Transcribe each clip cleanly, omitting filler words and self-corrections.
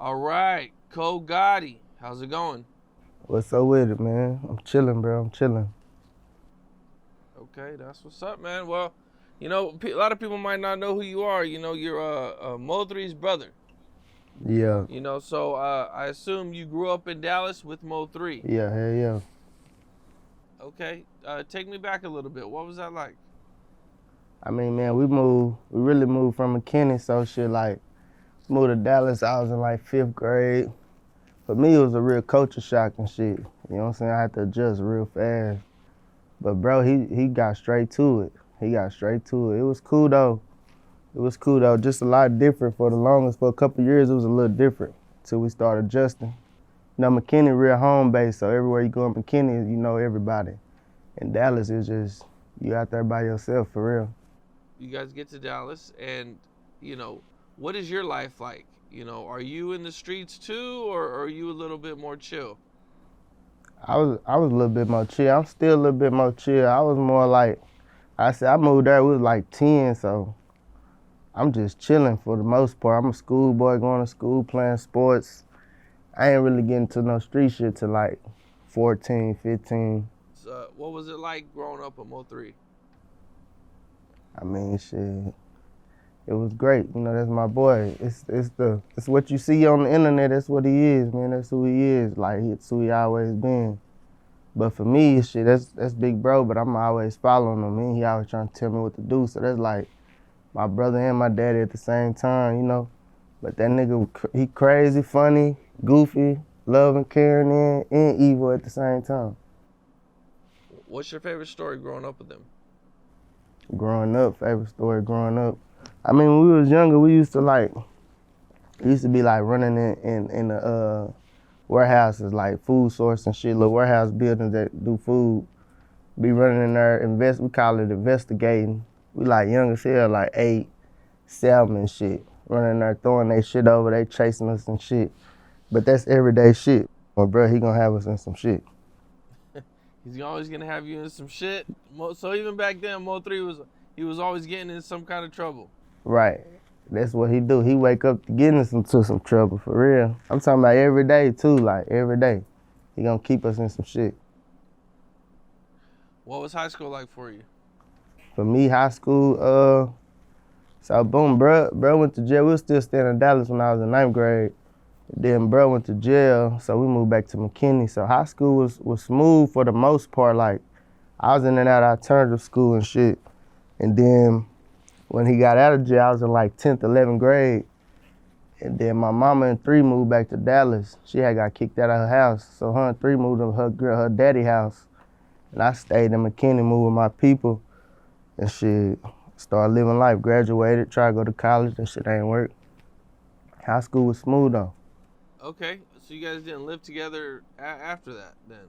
All right, Gotti, how's it going? What's up with it, man? I'm chilling, bro. I'm chilling. Okay, that's what's up, man. Well, a lot of people might not know who you are. You're Mo3’s brother. Yeah, So I assume you grew up in Dallas with Mo3. yeah, hell yeah. Okay, take me back a little bit. What was that like? I mean, man, we really moved from McKinney, so shit, like, moved to Dallas. I was in like 5th grade. For me, it was a real culture shock and shit. You know what I'm saying? I had to adjust real fast. But bro, he got straight to it. He got straight to it. It was cool though. It was cool though. Just a lot different for the longest. For a couple years, it was a little different till we started adjusting. McKinney real home base, so everywhere you go in McKinney, you know everybody. In Dallas, it's just you out there by yourself for real. You guys get to Dallas, and you know, what is your life like? Are you in the streets too, or are you a little bit more chill? I was a little bit more chill. I'm still a little bit more chill. I was more like I said I moved there. We was like 10, so I'm just chilling for the most part. I'm a schoolboy going to school, playing sports. I ain't really getting to no street shit till like 14, 15. What was it like growing up with Mo3? I mean, shit, it was great. You know, that's my boy. It's what you see on the internet. That's what he is, man. That's who he is. Like it's who he always been. But for me, shit, that's big bro. But I'm always following him. Man, he always trying to tell me what to do. So that's like my brother and my daddy at the same time, you know. But that nigga, he crazy, funny, goofy, loving, caring, and evil at the same time. What's your favorite story growing up with them? Growing up, favorite story growing up. I mean, when we was younger, we used to be like running in the warehouses, like food source and shit, little warehouse buildings that do food. Be running in there, we call it investigating. We like young as hell, like 8, 7 and shit. Running in there, throwing they shit over, they chasing us and shit. But that's everyday shit. My bro, he gonna have us in some shit. He's always gonna have you in some shit. So even back then, Mo3 was always getting in some kind of trouble. Right. That's what he do. He wake up to get into some trouble, for real. I'm talking about every day too, like every day. He gonna keep us in some shit. What was high school like for you? For me, high school, so boom, bro went to jail. We was still staying in Dallas when I was in 9th grade. Then bro went to jail, so we moved back to McKinney. So high school was smooth for the most part. Like I was in and out of alternative school and shit. And then when he got out of jail, I was in like 10th, 11th grade. And then my mama and 3 moved back to Dallas. She had got kicked out of her house. So her and 3 moved to her daddy house. And I stayed in McKinney, moved with my people. And shit, started living life, graduated, tried to go to college. That shit ain't work. High school was smooth though. Okay, so you guys didn't live together after that then?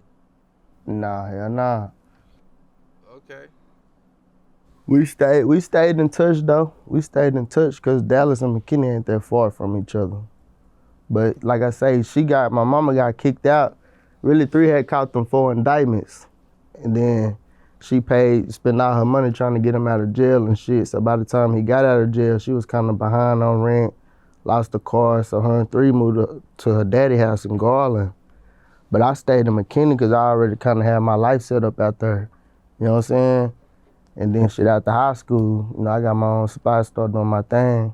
Nah, hell nah. Okay. We stayed in touch though. We stayed in touch because Dallas and McKinney ain't that far from each other. But like I say, my mama got kicked out. Really 3 had caught them 4 indictments. And then she spent all her money trying to get him out of jail and shit. So by the time he got out of jail, she was kind of behind on rent, lost the car. So her and 3 moved to her daddy house in Garland. But I stayed in McKinney because I already kind of had my life set up out there. You know what I'm saying? And then shit after high school, you know, I got my own spot, started doing my thing.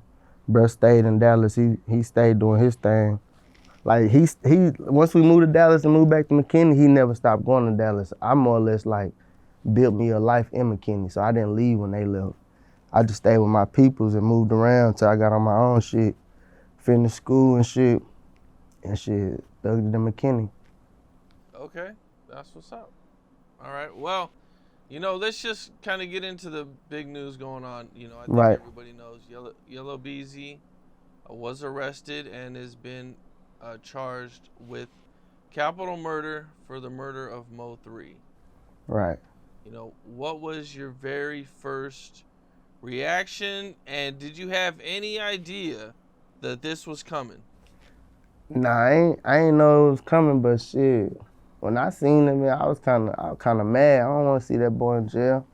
Bruh stayed in Dallas, he stayed doing his thing. Like he once we moved to Dallas and moved back to McKinney, he never stopped going to Dallas. I more or less like built me a life in McKinney, so I didn't leave when they left. I just stayed with my peoples and moved around till I got on my own shit, finished school and shit thugged it in McKinney. Okay, that's what's up. All right, well, let's just kind of get into the big news going on. I think Right. everybody knows Yella Beezy was arrested and has been charged with capital murder for the murder of Mo3. Right. What was your very first reaction, and did you have any idea that this was coming? Nah, I ain't know it was coming, but shit. When I seen him, man, I was kind of mad. I don't want to see that boy in jail.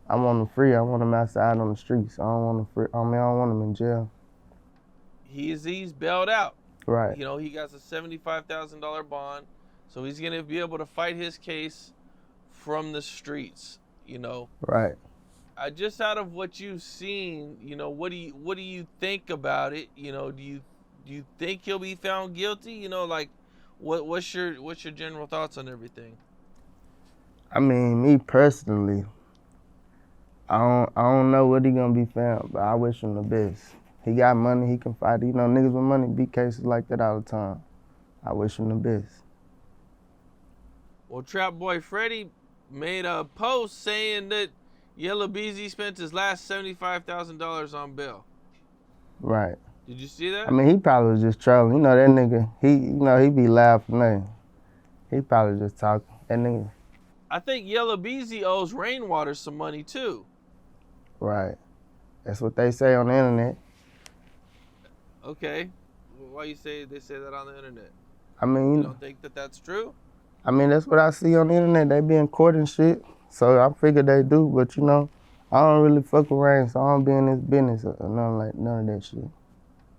I want him free. I want him outside on the streets. I don't want him free. I don't want him in jail. He's bailed out. Right. You know, he got a $75,000 bond, so he's gonna be able to fight his case from the streets. You know, Right. just out of what you've seen, you know, what do you think about it? You know, do you think he'll be found guilty? You know, like what's your general thoughts on everything? I mean, me personally, I don't know what he gonna be found, but I wish him the best. He got money, he can fight. You know, niggas with money beat cases like that all the time. I wish him the best. Well, Trap Boy Freddy made a post saying that Yella Beezy spent his last $75,000 on bail. Right. Did you see I that? mean, he probably was just trolling. You know, that nigga, he be loud for nothing. He probably just talking. That nigga. I think Yella Beezy owes Rainwater some money too. Right. That's what they say on the internet. Okay. Well, why you say they say that on the internet? I You mean, don't think that that's true? that's what I see on the internet. They be in court and shit. So I figured they do, but you know, I don't really fuck with Rain, so I don't be in this business or none of that shit.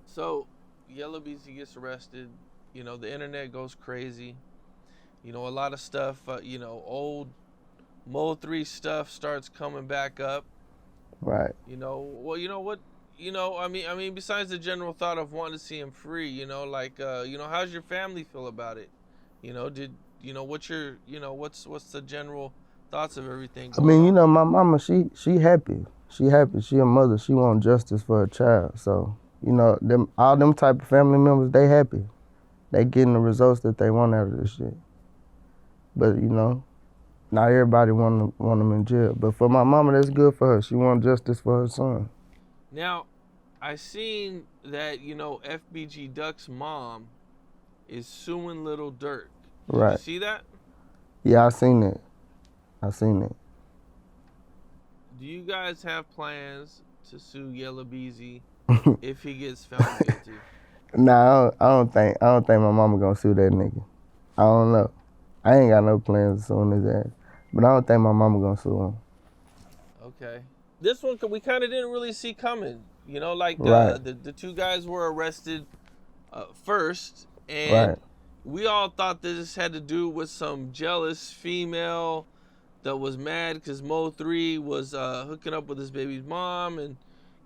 So, Yella Beezy gets arrested. You know, the internet goes crazy. You know, a lot of stuff, you know, old Mo3 stuff starts coming back up. Right. You know, well, you know what? You know, I mean, besides the general thought of wanting to see him free, you know, like, you know, how's your family feel about it? You know, what's your, you know, what's the general thoughts of everything I going mean, you on? know, my mama, she happy. She happy. She a mother. She want justice for her child. So, you know, all them type of family members, they happy. They getting the results that they want out of this shit. But you know, not everybody want them in jail. But for my mama, that's good for her. She want justice for her son. Now, I seen that, you know, FBG Duck's mom is suing Little Dirk. Did you Right. see that? Yeah, I seen it. Do you guys have plans to sue Yella Beezy if he gets found guilty? Nah, I don't think my mama gonna sue that nigga. I don't know. I ain't got no plans to sue his ass. But I don't think my mama gonna sue him. Okay. This one we kind of didn't really see coming. You know, like Right. the two guys were arrested first, Right. and we all thought this had to do with some jealous female that was mad because Mo3 was hooking up with his baby's mom, and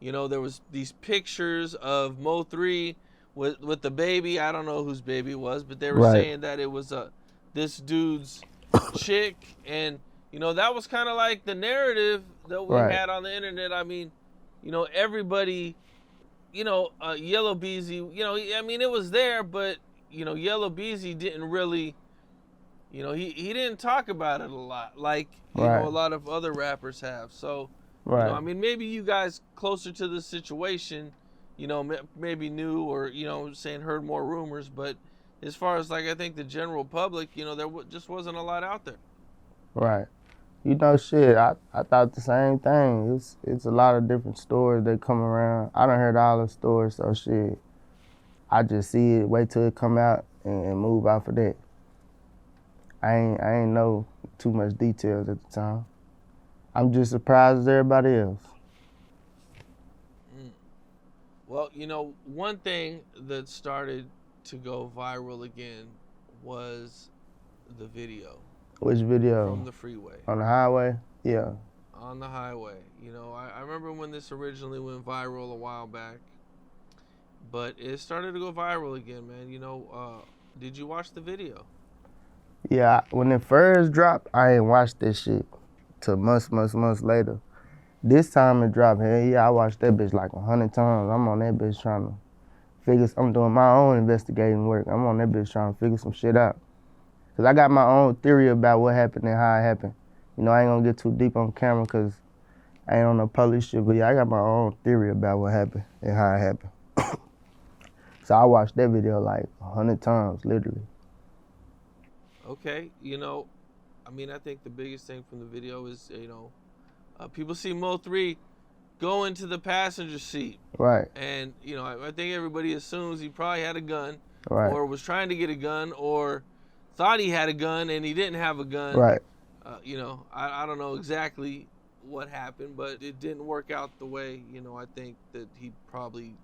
you know there was these pictures of Mo3 with the baby. I don't know whose baby it was, but they were Right. saying that it was this dude's chick, and you know that was kind of like the narrative that we Right. had on the internet. I mean, you know everybody, you know, Yellow Beezy, you know, I mean it was there, but you know Yellow Beezy didn't really. You know, he didn't talk about it a lot, like, you know, Right. a lot of other rappers have. So, you know, Right. I mean, maybe you guys closer to the situation, you know, maybe knew or, you know, saying heard more rumors. But as far as, like, I think the general public, you know, there just wasn't a lot out there. Right. You know, shit, I thought the same thing. It's a lot of different stories that come around. I done heard all the stories, so shit. I just see it, wait till it come out and move out of that. I ain't know too much details at the time. I'm just surprised as everybody else. Well, you know, one thing that started to go viral again was the video Which video? from the freeway. On the highway? Yeah. On the highway. You know, I remember when this originally went viral a while back, but it started to go viral again, man. You know, did you watch the video? Yeah, when it first dropped, I ain't watched this shit till months later. This time it dropped, hell yeah, I watched that bitch like 100 times. I'm on that bitch trying to I'm doing my own investigating work. I'm on that bitch trying to figure some shit out. Cause I got my own theory about what happened and how it happened. You know, I ain't gonna get too deep on camera cause I ain't on no police shit, but yeah, I got my own theory about what happened and how it happened. So I watched that video like 100 times, literally. Okay, you know, I mean, I think the biggest thing from the video is, you know, people see Mo3 go into the passenger seat. Right. And, you know, I think everybody assumes he probably had a gun Right. or was trying to get a gun or thought he had a gun and he didn't have a gun. Right. You know, I don't know exactly what happened, but it didn't work out the way, you know, I think that he probably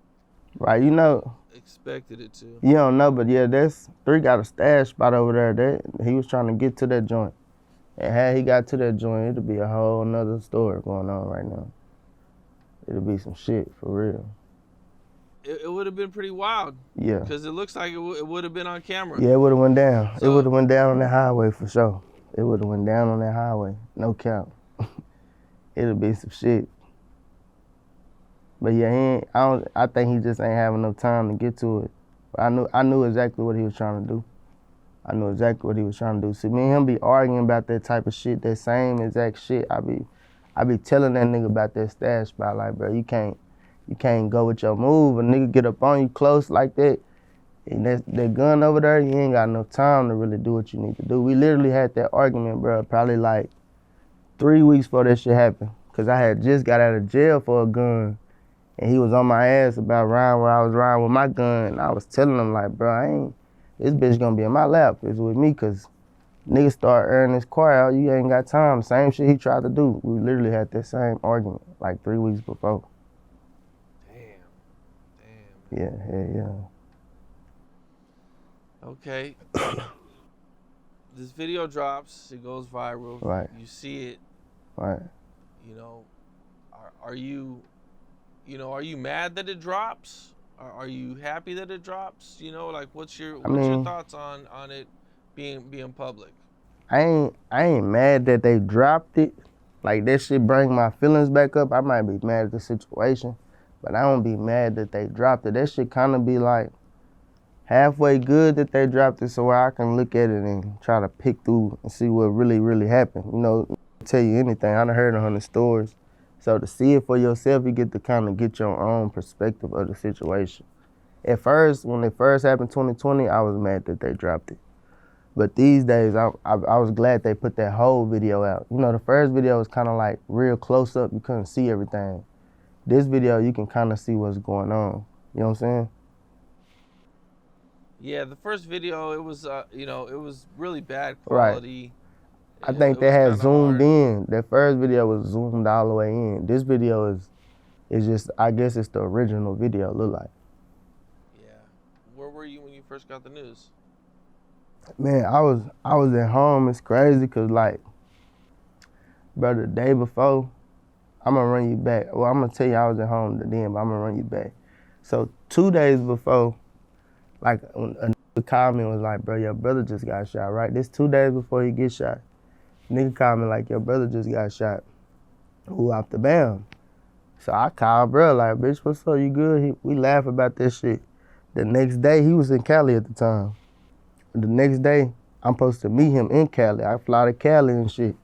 Right, you know. expected it to. You don't know, but yeah, that's 3 got a stash spot over there. That he was trying to get to that joint. And had he got to that joint, it'd be a whole nother story going on right now. It'd be some shit for real. It would have been pretty wild. Yeah. Because it looks like it would have been on camera. Yeah, it would have went down. So, it would have went down on that highway for sure. It would have went down on that highway. No count. It'll be some shit. But yeah, I think he just ain't having enough time to get to it. But I knew exactly what he was trying to do. I knew exactly what he was trying to do. See, me and him be arguing about that type of shit, that same exact shit. I be telling that nigga about that stash spot, like, bro, you can't go with your move. A nigga get up on you close like that, and that gun over there, you ain't got enough time to really do what you need to do. We literally had that argument, bro, probably like 3 weeks before that shit happened. Cause I had just got out of jail for a gun, and he was on my ass about riding where I was riding with my gun. And I was telling him, like, bro, this bitch gonna be in my lap. It's with me, cause niggas start airing this car out, you ain't got time. Same shit he tried to do. We literally had that same argument like 3 weeks before. Damn. Yeah. Okay. This video drops, it goes viral. Right. You see it. Right. You know, are you mad that it drops? Are you happy that it drops? You know, like what's your thoughts on it being public? I ain't mad that they dropped it. Like that shit bring my feelings back up. I might be mad at the situation, but I don't be mad that they dropped it. That shit kind of be like halfway good that they dropped it, so where I can look at it and try to pick through and see what really, really happened. You know, tell you anything. I done heard 100 stories. So to see it for yourself, you get to kind of get your own perspective of the situation. At first, when it first happened 2020, I was mad that they dropped it. But these days, I was glad they put that whole video out. You know, the first video was kind of like real close up. You couldn't see everything. This video, you can kind of see what's going on. You know what I'm saying? Yeah, the first video, it was, it was really bad quality. Right. I think they had zoomed in. That first video was zoomed all the way in. This video is just, I guess it's the original video, look like. Yeah. Where were you when you first got the news? Man, I was at home. It's crazy because, like, bro, the day before, I'm going to run you back. Well, I'm going to tell you I was at home then, but I'm going to run you back. So 2 days before, like, when a nigga called me and was like, bro, your brother just got shot, right? This 2 days before he gets shot. Nigga called me like, your brother just got shot. Who out the bam? So I called bro, like, bitch, what's up? You good? We laugh about this shit. The next day, he was in Cali at the time. The next day, I'm supposed to meet him in Cali. I fly to Cali and shit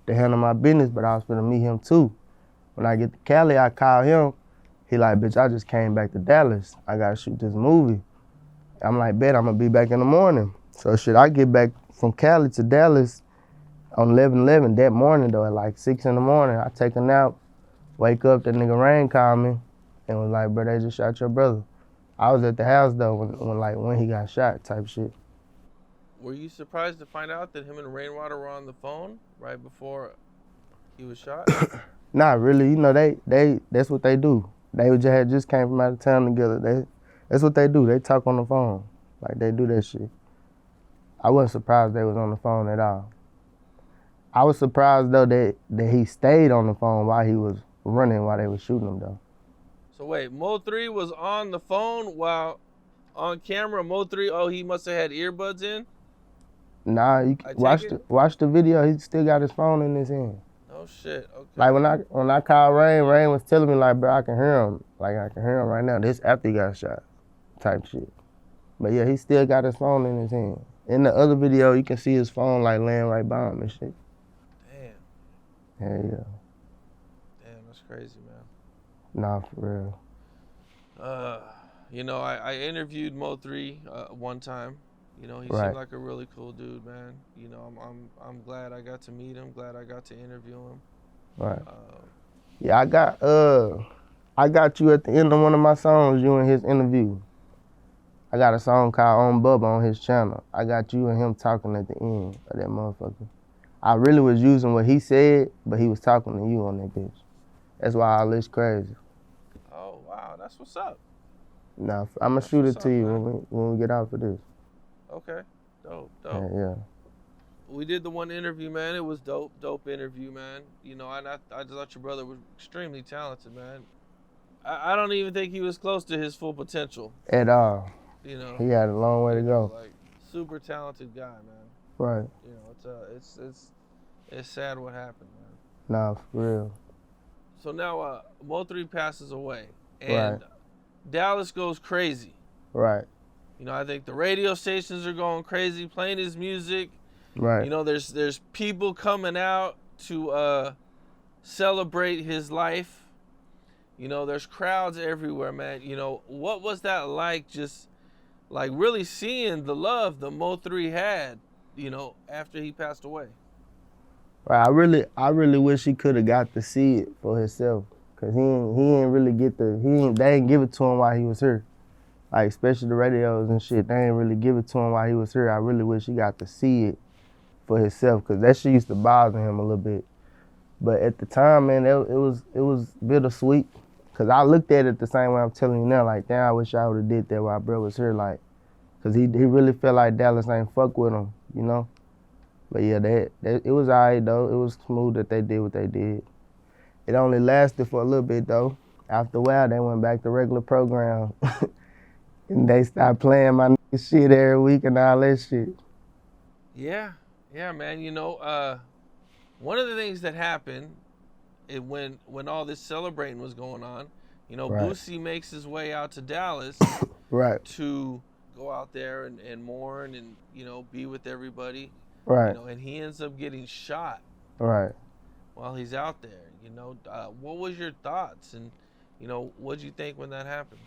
to handle my business, but I was supposed to meet him too. When I get to Cali, I call him. He like, bitch, I just came back to Dallas. I gotta shoot this movie. I'm like, bet, I'm gonna be back in the morning. So shit, I get back from Cali to Dallas on 11/11 that morning though, at like 6 in the morning. I take a nap, wake up, that nigga Rain called me and was like, bro, they just shot your brother. I was at the house though when he got shot type shit. Were you surprised to find out that him and Rainwater were on the phone right before he was shot? Not really. You know, they that's what they do. They just came from out of town together. That's what they do. They talk on the phone. Like, they do that shit. I wasn't surprised they was on the phone at all. I was surprised, though, that he stayed on the phone while he was running, while they was shooting him, though. So, wait, Mo3 was on the phone while on camera? Mo3, he must have had earbuds in? Nah, you watch the video. He still got his phone in his hand. Oh, shit. Okay. Like, when I called Rain was telling me, like, bro, I can hear him. Like, I can hear him right now. This after he got shot type shit. But, yeah, he still got his phone in his hand. In the other video, you can see his phone, like, laying right by him and shit. Damn. Yeah. Damn, that's crazy, man. Nah, for real. I interviewed Mo3 one time. He right. seemed like a really cool dude, man. I'm glad I got to meet him. Glad I got to interview him. Right. Yeah, I got you at the end of one of my songs. You in his interview. I got a song called On Bubba on his channel. I got you and him talking at the end of that motherfucker. I really was using what he said, but he was talking to you on that bitch. That's why all this crazy. Oh wow, that's what's up. Nah, I'm gonna That's shoot what's it to up, you man. when we get out for this. Okay. Dope, Yeah, dope. yeah. We did the one interview, man. It was dope interview, man. You know, I just thought your brother was extremely talented, man. I don't even think he was close to his full potential. At all. You know, He had a long way to go. like super talented guy, man. Right. You know, it's sad what happened, man. Nah, for real. So now Mo3 passes away, Right. and Dallas goes crazy. Right. You know, I think the radio stations are going crazy playing his music. Right. You know, there's people coming out to celebrate his life. You know, there's crowds everywhere, man. You know, what was that like? Just like really seeing the love the Mo3 had. You know, after he passed away. Right. I really wish he could have got to see it for himself, cause he ain't really get they ain't give it to him while he was here. Like especially the radios and shit, they ain't really give it to him while he was here. I really wish he got to see it for himself, cause that shit used to bother him a little bit. But at the time, man, it was bittersweet, cause I looked at it the same way I'm telling you now. Like, damn, I wish I would have did that while bro was here. Like, cause he really felt like Dallas ain't fuck with him, you know. But yeah, that it was alright though. It was smooth that they did what they did. It only lasted for a little bit though. After a while, they went back to regular program, and they stopped playing my nigga shit every week and all that shit. Yeah, yeah, man. You know, one of the things that happened when all this celebrating was going on, you know, Right. Boosie makes his way out to Dallas Right. to go out there and mourn and, you know, be with everybody. Right. You know, and he ends up getting shot Right. while he's out there. You know, what was your thoughts, and you know, what'd you think when that happened?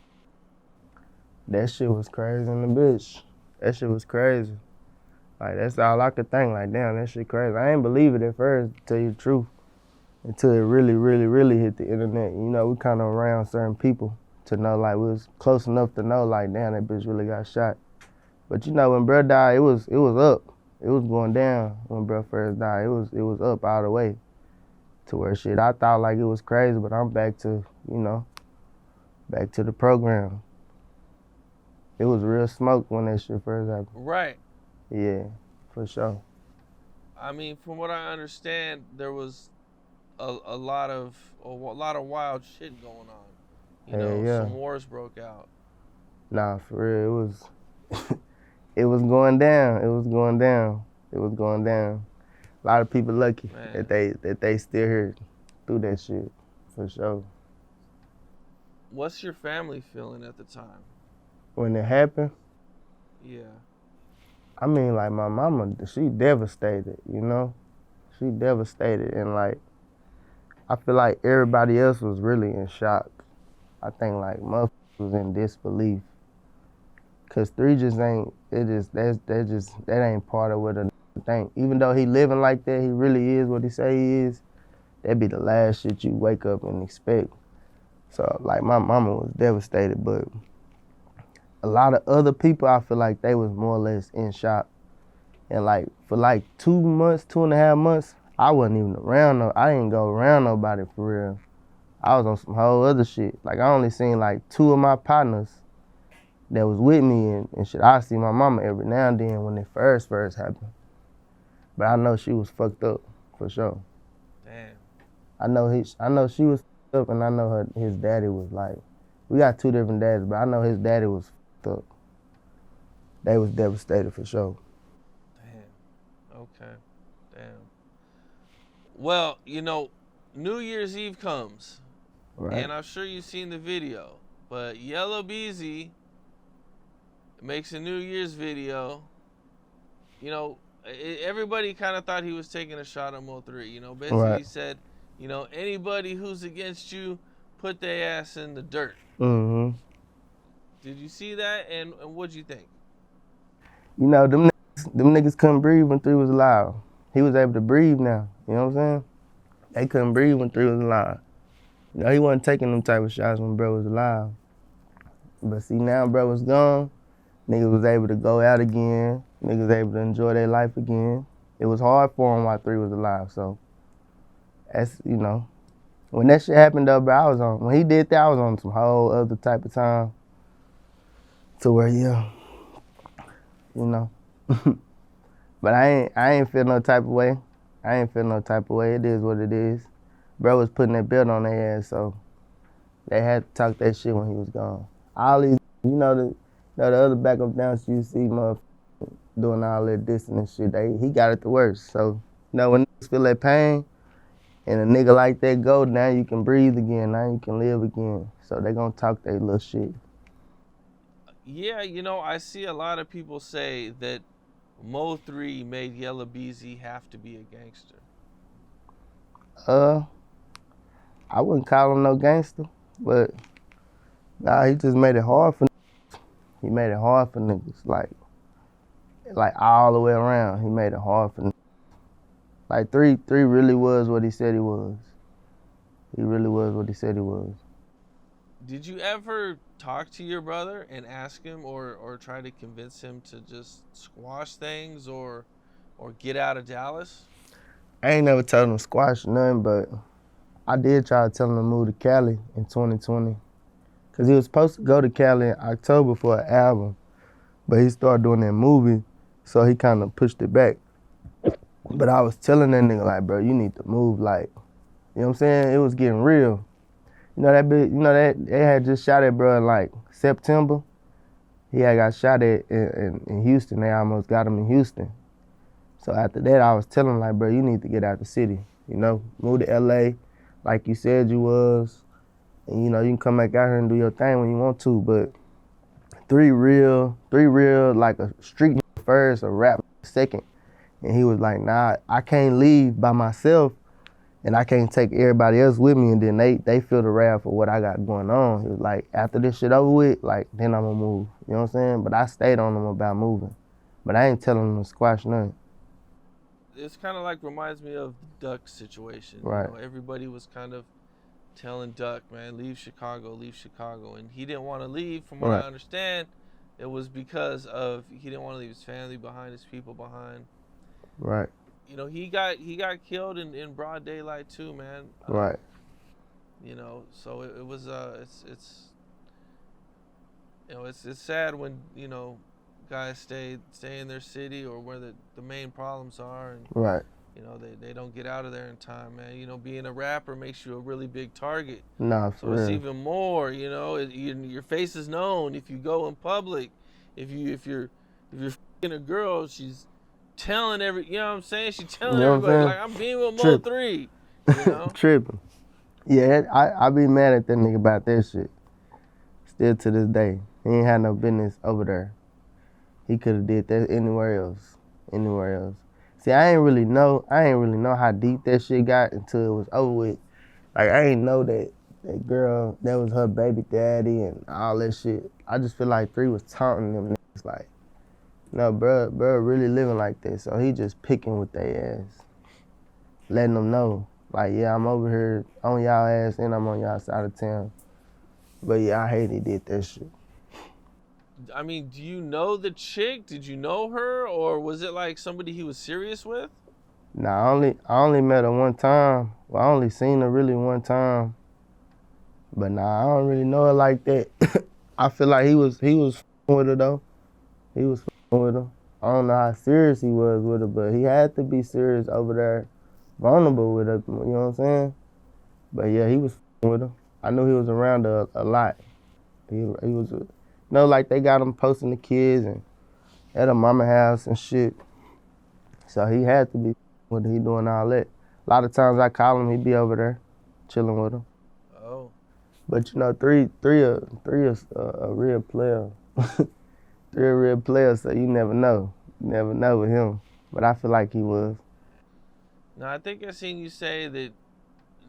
That shit was crazy in the bitch. That shit was crazy. Like, that's all I could think. Like, damn, that shit crazy. I ain't believe it at first, to tell you the truth, until it really, really, really hit the internet. You know, we kind of around certain people to know, like, we was close enough to know, like, damn, that bitch really got shot. But you know, when bro died, it was up. It was going down when bro first died. It was up all the way to where shit. I thought like it was crazy, but I'm back to, you know, back to the program. It was real smoke when that shit first happened. Right. Yeah, for sure. I mean, from what I understand, there was a lot of wild shit going on. You know, Yeah. some wars broke out. Nah, for real, it was it was going down. It was going down. It was going down. A lot of people lucky Man. that they still here through that shit, for sure. What's your family feeling at the time? When it happened, Yeah. I mean, like, my mama, she devastated, you know? She devastated, and, like, I feel like everybody else was really in shock. I think, like, motherfuckers was in disbelief. Cause 3 just ain't, that ain't part of what a think. Even though he living like that, he really is what he say he is, that'd be the last shit you wake up and expect. So, like, my mama was devastated, but a lot of other people, I feel like they was more or less in shock. And like for like 2.5 months, I wasn't even around. I didn't go around nobody for real. I was on some whole other shit. Like, I only seen like 2 of my partners that was with me and shit. I see my mama every now and then when it first happened. But I know she was fucked up for sure. Damn. I know she was fucked up, and I know his daddy was like, we got 2 different dads, but I know his daddy was fucked up. They was devastated for sure. Damn. Okay. Damn. Well, you know, New Year's Eve comes, Right. and I'm sure you've seen the video, but Yella Beezy makes a New Year's video. You know, everybody kind of thought he was taking a shot at Mo3. You know, basically Right. he said, you know, anybody who's against you, put their ass in the dirt. Mm-hmm. Did you see that, and what'd you think? You know, them niggas couldn't breathe when 3 was alive. He was able to breathe now. You know what I'm saying? They couldn't breathe when 3 was alive. You know, he wasn't taking them type of shots when bro was alive. But see, now bro was gone. Niggas was able to go out again. Niggas was able to enjoy their life again. It was hard for him while 3 was alive. So that's, you know, when that shit happened though, bro, when he did that, I was on some whole other type of time. to where you know. But I ain't feel no type of way. I ain't feel no type of way. It is what it is. Bro was putting that belt on their ass, so they had to talk that shit when he was gone. All these, the other backup dancers you see, motherfuckers doing all that dissing and shit. He got it the worst. So, when niggas feel that pain, and a nigga like that go, now you can breathe again. Now you can live again. So they gonna talk that little shit. Yeah, I see a lot of people say that Mo3 made Yella Beezy have to be a gangster. I wouldn't call him no gangster, but nah, he just made it hard for niggas. He made it hard for niggas, like all the way around. He made it hard for niggas. Like three really was what he said he was. He really was what he said he was. Did you ever talk to your brother and ask him or try to convince him to just squash things or get out of Dallas? I ain't never told him to squash nothing, but I did try to tell him to move to Cali in 2020. Cause he was supposed to go to Cali in October for an album, but he started doing that movie, so he kind of pushed it back. But I was telling that nigga, like, bro, you need to move, like, you know what I'm saying? It was getting real. That they had just shot at bro in like September. He had got shot at in Houston. They almost got him in Houston. So after that, I was telling him, like, bro, you need to get out the city. Move to LA like you said you was. And, you can come back out here and do your thing when you want to. But three real, like a street nigga first, a rap second. And he was like, nah, I can't leave by myself and I can't take everybody else with me. And then they feel the wrath for what I got going on. He was like, after this shit over with, like, then I'm gonna move. You know what I'm saying? But I stayed on him about moving. But I ain't telling him to squash nothing. It's kind of like reminds me of the Duck situation. Right. Everybody was kind of telling Duck, man, leave Chicago. And he didn't want to leave. From what I understand, it was because of he didn't want to leave his family behind, his people behind. Right. He got killed in broad daylight too, man. Right. So it was it's sad when guys stay in their city or where the main problems are, and right. They don't get out of there in time, man. Being a rapper makes you a really big target. Nah, so it's even more. Your face is known if you go in public. If you're f***ing a girl, she's telling you know what I'm saying? She's telling everybody, like, I'm being with Mo3. Tripping. Yeah, I be mad at that nigga about that shit. Still to this day. He ain't had no business over there. He could have did that anywhere else. See, I ain't really know how deep that shit got until it was over with. Like, I ain't know that girl, that was her baby daddy and all that shit. I just feel like 3 was taunting them niggas, like, no, bro really living like that. So he just picking with their ass. Letting them know, like, yeah, I'm over here on y'all ass and I'm on y'all side of town. But yeah, I hate he did that shit. I mean, do you know the chick? Did you know her? Or was it like somebody he was serious with? Nah, I only met her one time. Well, I only seen her really one time. But nah, I don't really know her like that. I feel like he was with her though. He was with her. I don't know how serious he was with her, but he had to be serious over there, vulnerable with her, you know what I'm saying? But yeah, he was with her. I knew he was around her a lot. He was, like they got him posting the kids and at a mama house and shit. So he had to be with her. He doing all that. A lot of times I call him, he be over there, chilling with her. Oh. But 3 is a real player. 3 a real player, so you never know. You never know with him. But I feel like he was. Now, I think I seen you say that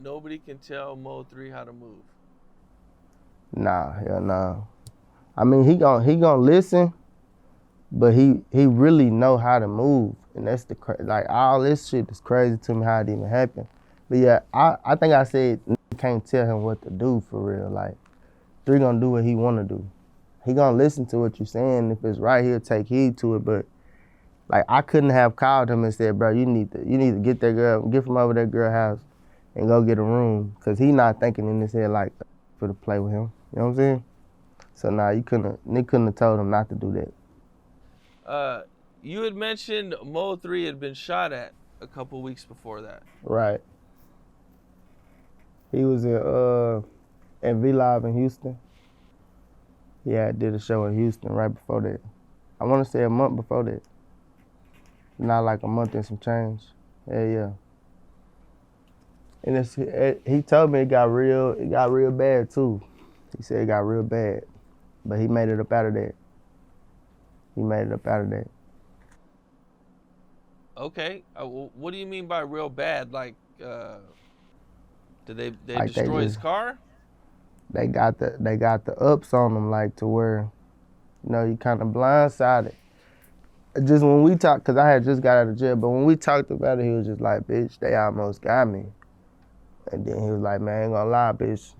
nobody can tell Mo3 how to move. Nah, hell nah. I mean, he gon' listen, but he really know how to move. And that's like, all this shit is crazy to me how it even happened. But yeah, I think I said can't tell him what to do for real. Like, 3 gonna do what he wanna do. He gonna listen to what you're saying. If it's right, he'll take heed to it. But like, I couldn't have called him and said, bro, you need to get that girl, get from over that girl house and go get a room. Cause he not thinking in his head like for to play with him. You know what I'm saying? So nah, Nick couldn't have told him not to do that. You had mentioned Mo3 had been shot at a couple weeks before that. Right. He was at V-Live in Houston. Yeah, I did a show in Houston right before that. I want to say a month before that. Not like a month and some change. Yeah. And he told me it got real bad too. He said it got real bad, but he made it up out of that. Okay. What do you mean by real bad? Like, did they like destroy his car? They got the ups on him, like to where, you kind of blindsided. Just when we talked, cause I had just got out of jail, but when we talked about it, he was just like, "Bitch, they almost got me." And then he was like, "Man, I ain't gonna lie, bitch.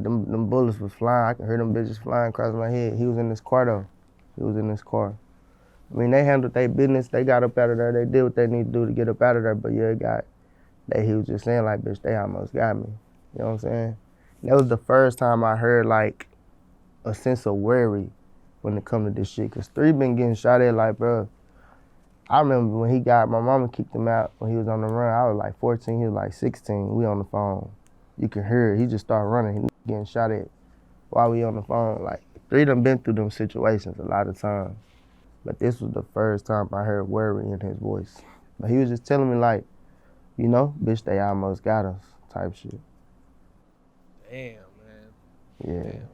Them bullets was flying. I can hear them bitches flying across my head." He was in this car though. I mean, they handled their business. They got up out of there. They did what they need to do to get up out of there. But yeah, he was just saying like, "Bitch, they almost got me." You know what I'm saying? And that was the first time I heard like a sense of worry when it come to this shit. Cause 3 been getting shot at like, bro. I remember when my mama kicked him out when he was on the run. I was like 14, he was like 16. We on the phone. You can hear it. He just started running. He getting shot at while we on the phone. Like 3 done been through them situations a lot of times. But this was the first time I heard worry in his voice. But he was just telling me like, bitch, they almost got us type shit. Damn, man. Yeah. Damn.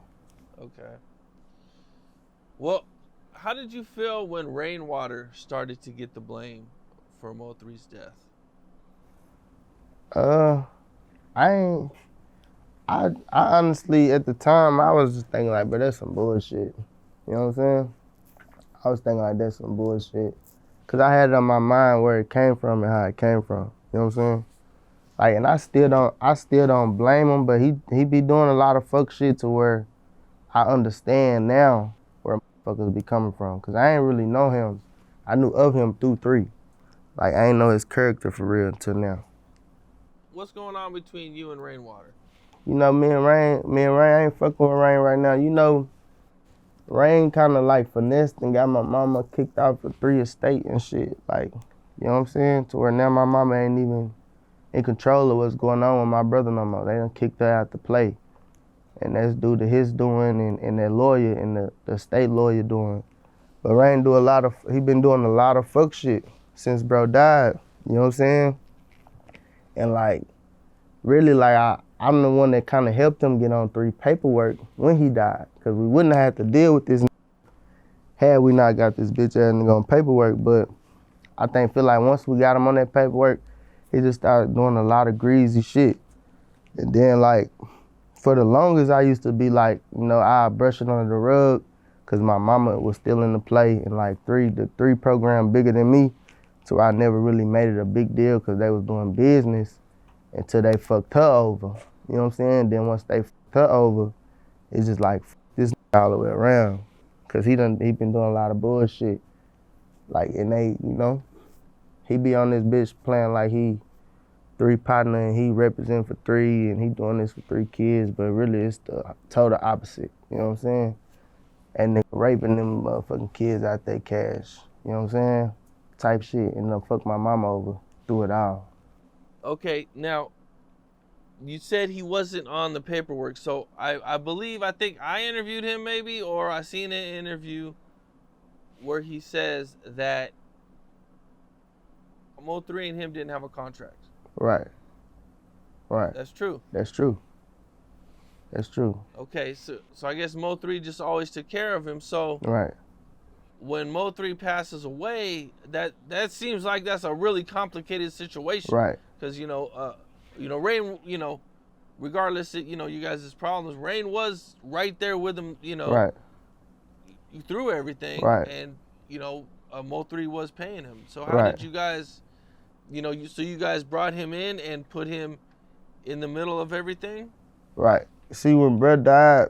Okay. Well, how did you feel when Rainwater started to get the blame for Mo3's death? I honestly, at the time, I was just thinking like, but that's some bullshit. You know what I'm saying? I was thinking like, that's some bullshit. Cause I had it on my mind where it came from and how it came from. You know what I'm saying? Like, and I still don't blame him, but he be doing a lot of fuck shit to where I understand now where motherfuckers be coming from. Cause I ain't really know him. I knew of him through 3. Like, I ain't know his character for real until now. What's going on between you and Rainwater? Me and Rain, I ain't fucking with Rain right now. Rain kind of like finessed and got my mama kicked out for 3 estate and shit. Like, you know what I'm saying? To where now my mama ain't even in control of what's going on with my brother no more. They done kicked her out to play. And that's due to his doing and that lawyer and the state lawyer doing. But Rain he been doing a lot of fuck shit since bro died. You know what I'm saying? And like, really like I'm the one that kind of helped him get on 3 paperwork when he died. Cause we wouldn't have had to deal with this had we not got this bitch ass nigga on paperwork. But I feel like once we got him on that paperwork, he just started doing a lot of greasy shit. And then like, for the longest I used to be like, I brush it under the rug cause my mama was still in the play and like the 3 program bigger than me. So I never really made it a big deal cause they was doing business until they fucked her over. You know what I'm saying? Then once they fucked her over, it's just like, this all the way around. Cause he been doing a lot of bullshit. Like, and he be on this bitch playing like he 3 partner and he represent for 3 and he doing this for 3 kids, but really it's the total opposite. You know what I'm saying? And nigga raping them motherfucking kids out their cash. You know what I'm saying? Type shit. And then fuck my mama over through it all. Okay, now, you said he wasn't on the paperwork, so I think I interviewed him maybe, or I seen an interview where he says that Mo3 and him didn't have a contract. Right. That's true. That's true. Okay, so I guess Mo3 just always took care of him. So right. When Mo3 passes away, that seems like that's a really complicated situation. Right. Because Rain, regardless of you guys' problems, Rain was right there with him. Right. Through everything. Right. And Mo3 was paying him. So how did you guys, so you guys brought him in and put him in the middle of everything? Right. See, when bro died,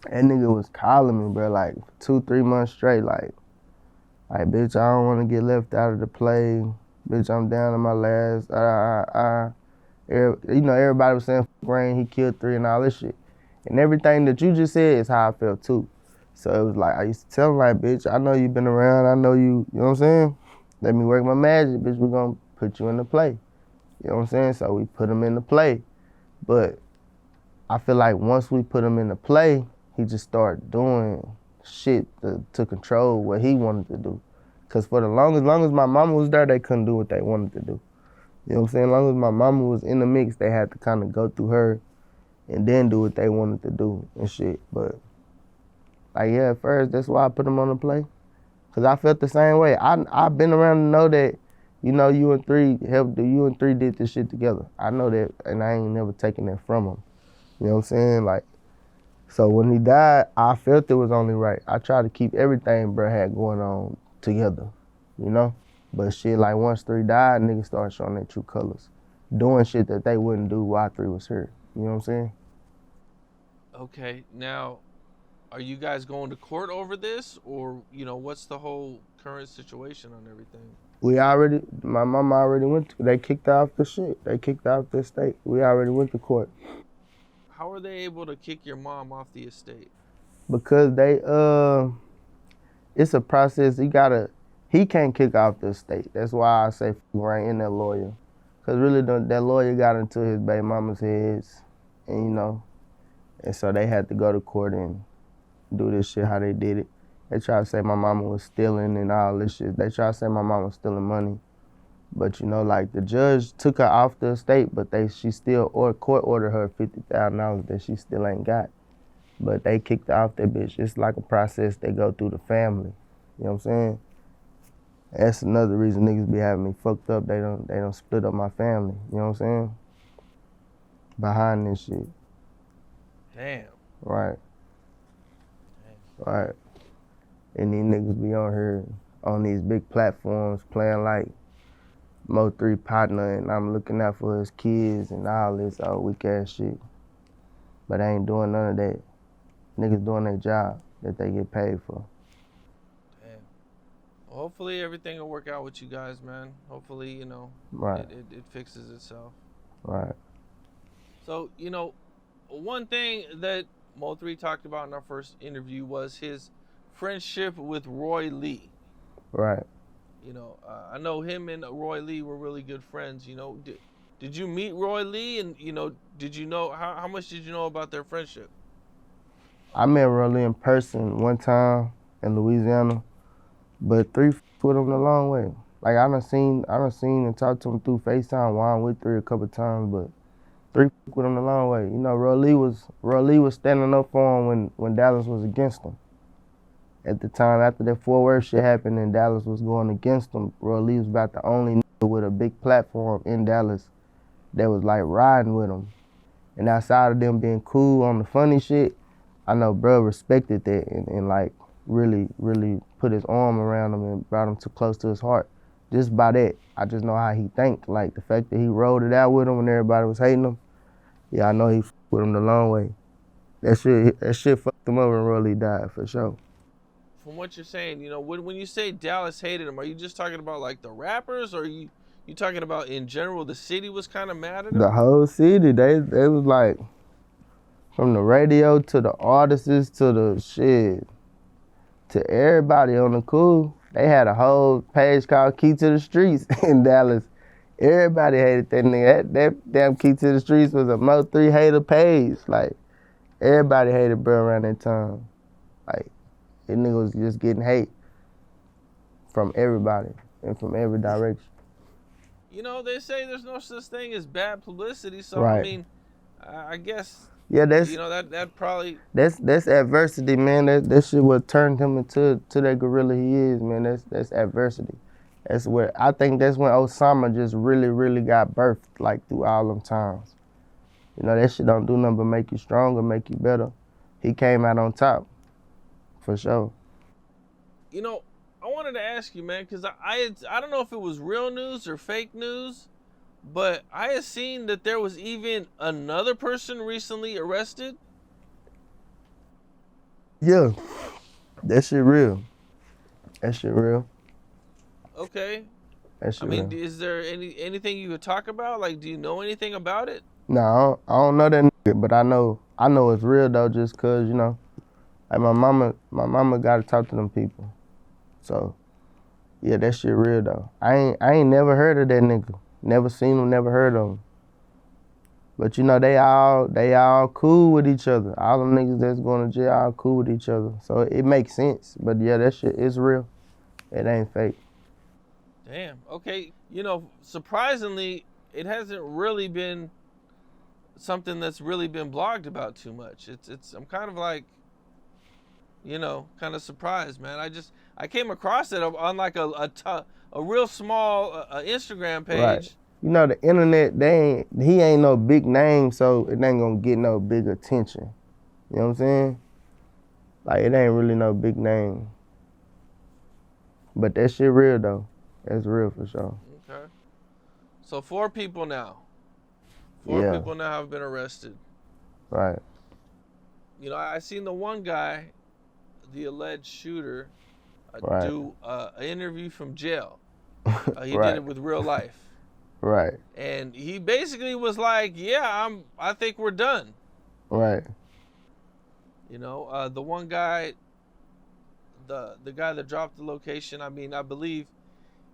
that nigga was calling me, bro, like 2-3 months straight, like, bitch, I don't want to get left out of the play. Bitch, I'm down to my last. Everybody was saying Rain, he killed 3 and all this shit. And everything that you just said is how I felt too. So it was like, I used to tell him like, bitch, I know you been around. I know you know what I'm saying? Let me work my magic, bitch. We're going to put you into play. You know what I'm saying? So we put him into play. But I feel like once we put him into play, he just started doing shit to control what he wanted to do. Because for the long as my mama was there, they couldn't do what they wanted to do. You know what I'm saying? As long as my mama was in the mix, they had to kind of go through her and then do what they wanted to do and shit. But, like, yeah, at first, that's why I put him on the play. Because I felt the same way. I've been around to know that, you know, you and three did this shit together. I know that, and I ain't never taken that from him. You know what I'm saying? Like, so when he died, I felt it was only right. I tried to keep everything bro had going on together, you know? But shit, like once 3 died, niggas started showing their true colors. Doing shit that they wouldn't do while 3 was here. You know what I'm saying? Okay, now, are you guys going to court over this, or what's the whole current situation on everything? My mama already they kicked her off the shit. They kicked her off the estate. We already went to court. How are they able to kick your mom off the estate? Because it's a process. He can't kick off the estate. That's why I say right in that lawyer. Because really that lawyer got into his baby mama's heads, and and so they had to go to court and do this shit how they did it. They tried to say my mama was stealing and all this shit. They tried to say my mama was stealing money. But like the judge took her off the estate, but she still court ordered her $50,000 that she still ain't got. But they kicked her off that bitch. It's like a process they go through the family. You know what I'm saying? That's another reason niggas be having me fucked up. They don't split up my family. You know what I'm saying? Behind this shit. Damn. Right. Right. And these niggas be on here on these big platforms playing like Mo3 partner, and I'm looking out for his kids and all this old weak ass shit. But I ain't doing none of that. Niggas doing their job that they get paid for. Damn. Well, hopefully everything will work out with you guys, man. Hopefully, Right. it fixes itself. Right. So, one thing that Mo3 talked about in our first interview was his friendship with Roy Lee. Right. I know him and Roy Lee were really good friends. Did you meet Roy Lee, and did you know how much did you know about their friendship? I met Roy Lee in person one time in Louisiana, but 3 with him the long way. Like I done seen and talked to him through FaceTime while I'm with 3 a couple times, but 3 with him the long way. Roy Lee was standing up for him when Dallas was against him. At the time, after that Fort Worth shit happened and Dallas was going against him, Roy Lee was about the only nigga with a big platform in Dallas that was like riding with him. And outside of them being cool on the funny shit, I know bro respected that and like really, really put his arm around him and brought him too close to his heart. Just by that, I just know how he think. Like the fact that he rolled it out with him when everybody was hating him, yeah, I know he with him the long way. That shit fucked him up when Roy Lee died, for sure. From what you're saying, when you say Dallas hated him, are you just talking about like the rappers, or are you talking about in general the city was kind of mad at him? The whole city, they was like, from the radio to the artists to the shit, to everybody on the cool. They had a whole page called Key to the Streets in Dallas. Everybody hated that nigga. That damn Key to the Streets was a Mo3 hater page. Like, everybody hated bro around that time. Like, that nigga was just getting hate from everybody and from every direction. They say there's no such thing as bad publicity, so Right. I mean, I guess yeah, that's that probably that's adversity, man. That shit what turned him into that gorilla he is, man. That's adversity. I think that's when Osama just really, really got birthed, like through all them times. That shit don't do nothing but make you stronger, make you better. He came out on top, for sure. I wanted to ask you, man, because I don't know if it was real news or fake news, but I had seen that there was even another person recently arrested. Yeah, that shit real. That shit real. Okay. That shit I mean, real. is there anything you could talk about? Like, do you know anything about it? No, I don't know that nigga, but I know I know it's real though, just cause, you know, like my mama gotta talk to them people. So yeah, that shit real though. I ain't never heard of that nigga. Never seen him, never heard of him. But you know, they all cool with each other. All them niggas that's going to jail all cool with each other. So it makes sense. But yeah, that shit is real. It ain't fake. Damn. Okay. You know, surprisingly, it hasn't really been something that's really been blogged about too much. I'm kind of like, you know, kind of surprised, man. I came across it on like a real small Instagram page. Right. You know, the internet, he ain't no big name, so it ain't gonna get no big attention. You know what I'm saying? Like, it ain't really no big name. But that shit real, though. That's real for sure. Okay. So 4 people now. Yeah. 4 people now have been arrested. Right. You know, I seen the one guy, the alleged shooter, Right. do an interview from jail. He Right. did it with real life. Right. And he basically was like, yeah, I think we're done. Right. You know, the one guy, the guy that dropped the location, I mean, I believe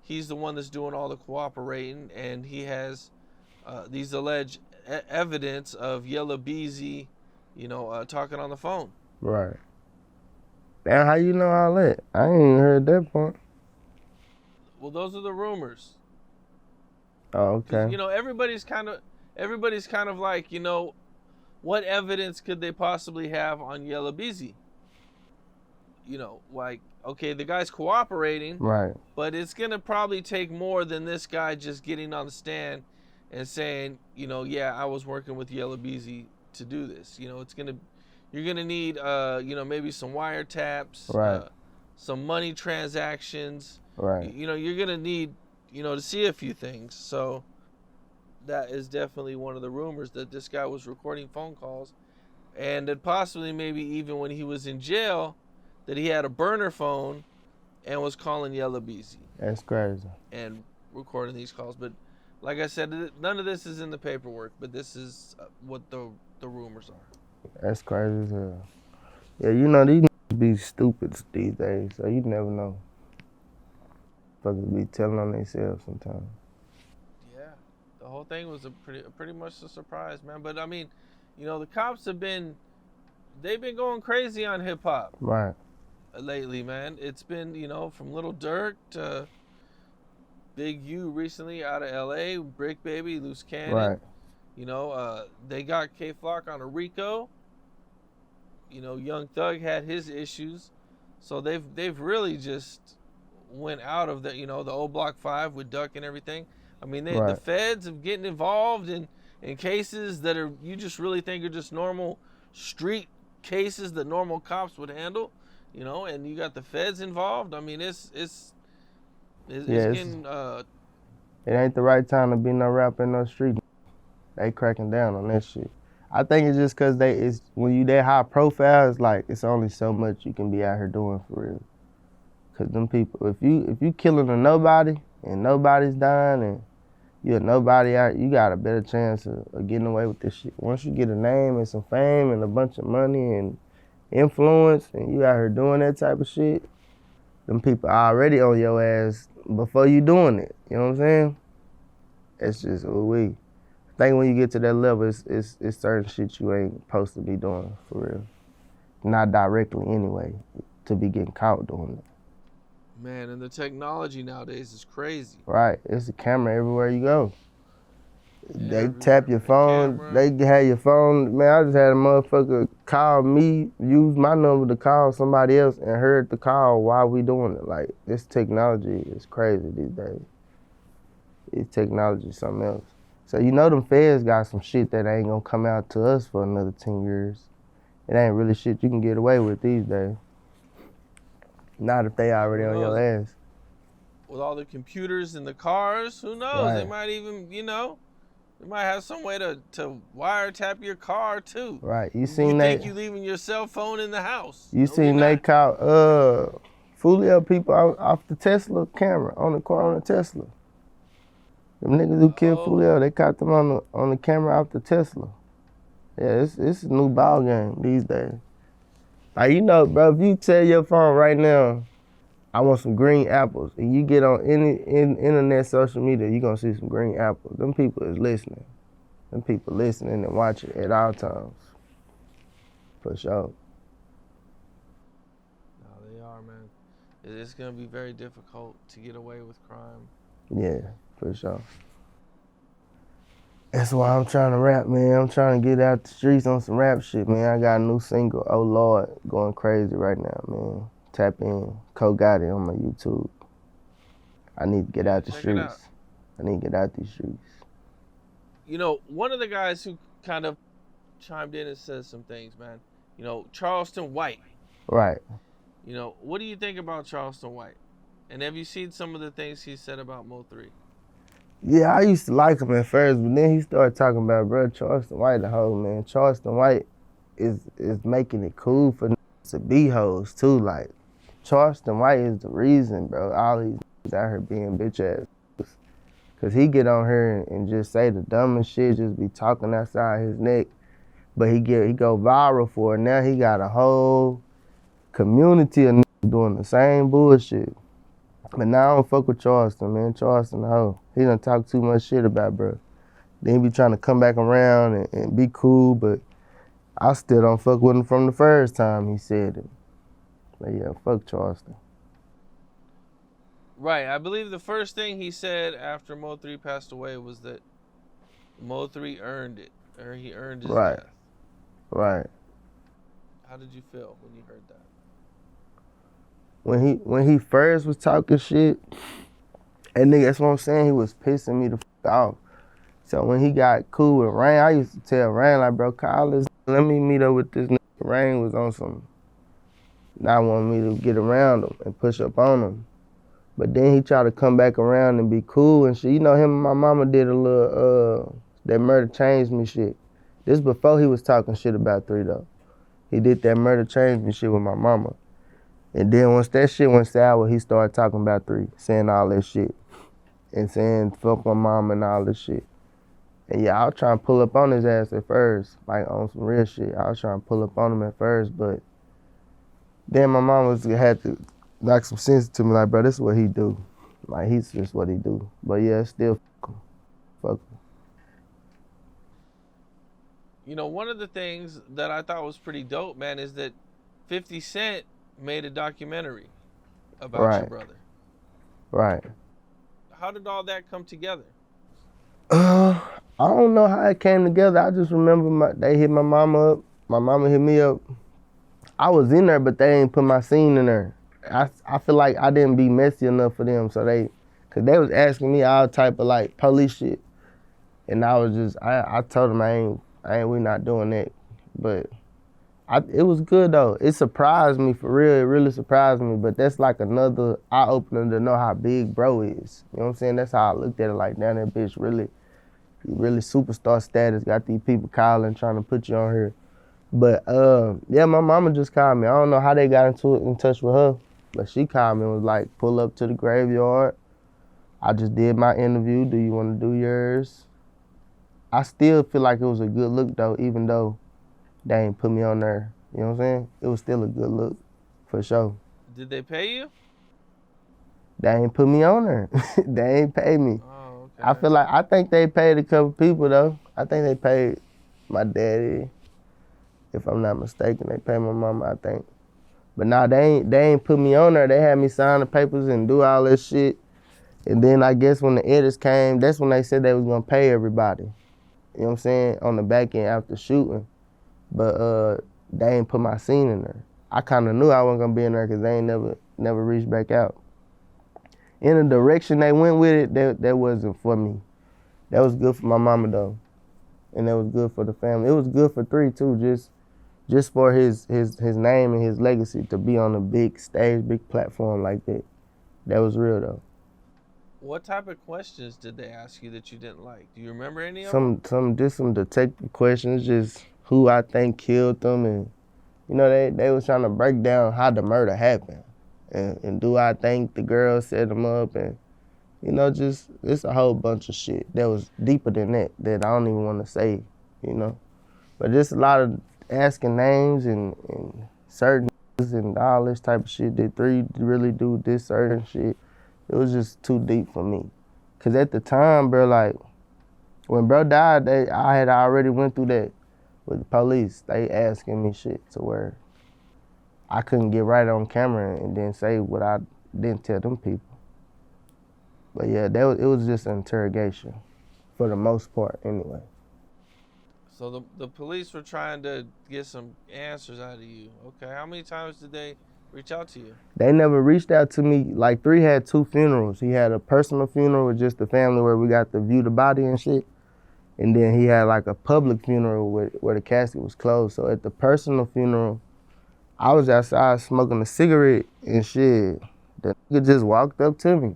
he's the one that's doing all the cooperating, and he has these alleged evidence of Yella Beezy, you know, talking on the phone. Right. Now, how you know all that? I ain't even heard that part. Well, those are the rumors. Oh, okay. You know, everybody's kind of like, you know, what evidence could they possibly have on Yella Beezy? You know, like, okay, the guy's cooperating, Right. but it's gonna probably take more than this guy just getting on the stand and saying, you know, yeah, I was working with Yella Beezy to do this. You know, you're gonna need, you know, maybe some wiretaps, Right. some money transactions. Right. You know, you're gonna need, you know, to see a few things. So that is definitely one of the rumors, that this guy was recording phone calls, and that possibly maybe even when he was in jail, that he had a burner phone and was calling Yella Beezy. That's crazy. And recording these calls. But like I said, none of this is in the paperwork, but this is what the rumors are. That's crazy as hell. Yeah, you know, these niggas be stupid these days, so you never know. Fuckers be telling on themselves sometimes. Yeah, the whole thing was pretty much a surprise, man. But I mean, you know, the cops they've been going crazy on hip hop. Right. Lately, man. It's been, you know, from Little Durk to Big U recently out of LA, Brick Baby, Loose Cannon. Right. You know, they got K-Flock on a RICO. You know, Young Thug had his issues. So they've really just went out of the, you know, the old Block 5 with Duck and everything. I mean, the feds have getting involved in cases that are, you just really think are just normal street cases that normal cops would handle. You know, and you got the feds involved. I mean, it's getting. It ain't the right time to be no rapper in no street. They cracking down on that shit. I think it's just cause when you that high profile, it's like it's only so much you can be out here doing for real. Cause them people, if you killing a nobody and nobody's dying and you're a nobody out, you got a better chance of getting away with this shit. Once you get a name and some fame and a bunch of money and influence, and you out here doing that type of shit, them people already on your ass before you doing it. You know what I'm saying? It's just ooh-wee. I think when you get to that level, it's certain shit you ain't supposed to be doing for real. Not directly anyway, to be getting caught doing it. Man, and the technology nowadays is crazy. Right, it's a camera everywhere you go. They Everywhere. tap your phone, they have your phone. Man, I just had a motherfucker call me, use my number to call somebody else and heard the call while we doing it. Like, this technology is crazy these days. This technology is something else. So you know them feds got some shit that ain't gonna come out to us for another 10 years. It ain't really shit you can get away with these days. Not if they already on your ass. With all the computers in the cars, who knows? Right. They might even, you know, they might have some way to wiretap your car too. Right. You think you leaving your cell phone in the house. You seen they caught Fulio people off the Tesla camera, on the car on the Tesla. Them niggas who killed Fulio, they caught them on the camera off the Tesla. Yeah, it's a new ball game these days. Like, you know, bro, if you tell your phone right now, I want some green apples, and you get on any internet social media, you gonna see some green apples. Them people is listening. Them people listening and watching at all times. For sure. No, they are, man. It's gonna be very difficult to get away with crime. Yeah, for sure. That's why I'm trying to rap, man. I'm trying to get out the streets on some rap shit, man. I got a new single, Oh Lord, going crazy right now, man. Tap in, Gotti on my YouTube. I need to get out the Check it out. streets. I need to get out these streets. You know, one of the guys who kind of chimed in and said some things, man. You know, Charleston White. Right. You know, what do you think about Charleston White? And have you seen some of the things he said about Mo3? Yeah, I used to like him at first, but then he started talking about, bro, Charleston White the hoe, man. Charleston White is making it cool for to be hoes too. Like, Charleston White is the reason, bro, all these out here being bitch ass. Cause he get on here and just say the dumbest shit, just be talking outside his neck. But he go viral for it. Now he got a whole community of doing the same bullshit. But now I don't fuck with Charleston, man. Charleston the hoe. He done talk too much shit about, bro. Then he be trying to come back around and be cool, but I still don't fuck with him from the first time he said it. But yeah, fuck Charleston. Right. I believe the first thing he said after Mo3 passed away was that Mo3 earned it, or he earned his Right. death. Right. How did you feel when you heard that? When he first was talking shit, and nigga, that's what I'm saying, he was pissing me the fuck off. So when he got cool with Rain, I used to tell Rain, like, bro, call this, let me meet up with this nigga. Rain was on some, not wanting me to get around him and push up on him. But then he tried to come back around and be cool and shit. You know, him and my mama did a little, that murder changed me shit. This before he was talking shit about 3 though. He did that murder changed me shit with my mama. And then once that shit went sour, he started talking about 3, saying all that shit. And saying fuck my mom and all this shit. And yeah, I was trying to pull up on his ass at first, like on some real shit. I was trying to pull up on him at first, but then my mom had to knock some sense to me, like, bro, this is what he do. Like, he's just what he do. But yeah, still fuck him. You know, one of the things that I thought was pretty dope, man, is that 50 Cent made a documentary about your brother. Right. How did all that come together? I don't know how it came together. I just remember they hit my mama up. My mama hit me up. I was in there, but they ain't put my scene in there. I feel like I didn't be messy enough for them, so cause they was asking me all type of like police shit, and I was just, I told them we not doing that, but it was good though. It surprised me for real. It really surprised me, but that's like another eye opener to know how big bro is. You know what I'm saying? That's how I looked at it. Like, damn, that bitch really superstar status. Got these people calling, trying to put you on here. But yeah, my mama just called me. I don't know how they got in touch with her, but she called me and was like, pull up to the graveyard. I just did my interview. Do you want to do yours? I still feel like it was a good look though, even though they ain't put me on there. You know what I'm saying? It was still a good look, for sure. Did they pay you? They ain't put me on there. They ain't pay me. Oh, okay. I think they paid a couple people though. I think they paid my daddy. If I'm not mistaken, they paid my mama, I think. But nah, they ain't put me on there. They had me sign the papers and do all this shit. And then I guess when the editors came, that's when they said they was gonna pay everybody. You know what I'm saying? On the back end after shooting. But they ain't put my scene in there. I kinda knew I wasn't gonna be in there because they ain't never reached back out. In the direction they went with it, that wasn't for me. That was good for my mama though. And that was good for the family. It was good for 3 too, just for his name and his legacy to be on a big stage, big platform like that. That was real though. What type of questions did they ask you that you didn't like? Do you remember any of them? Some detective questions, just who I think killed them, and you know they was trying to break down how the murder happened, and do I think the girl set them up, and you know, just it's a whole bunch of shit that was deeper than that I don't even want to say, you know. But just a lot of asking names and certain and all this type of shit. Did 3 really do this certain shit? It was just too deep for me. Cause at the time, bro, like when bro died, I had already went through that with the police. They asking me shit to where I couldn't get right on camera and then say what I didn't tell them people. But yeah, it was just an interrogation for the most part anyway. So the police were trying to get some answers out of you. Okay, how many times did they reach out to you? They never reached out to me. Like 3 had 2 funerals. He had a personal funeral with just the family where we got to view the body and shit. And then he had like a public funeral where the casket was closed. So at the personal funeral, I was outside smoking a cigarette and shit. The nigga just walked up to me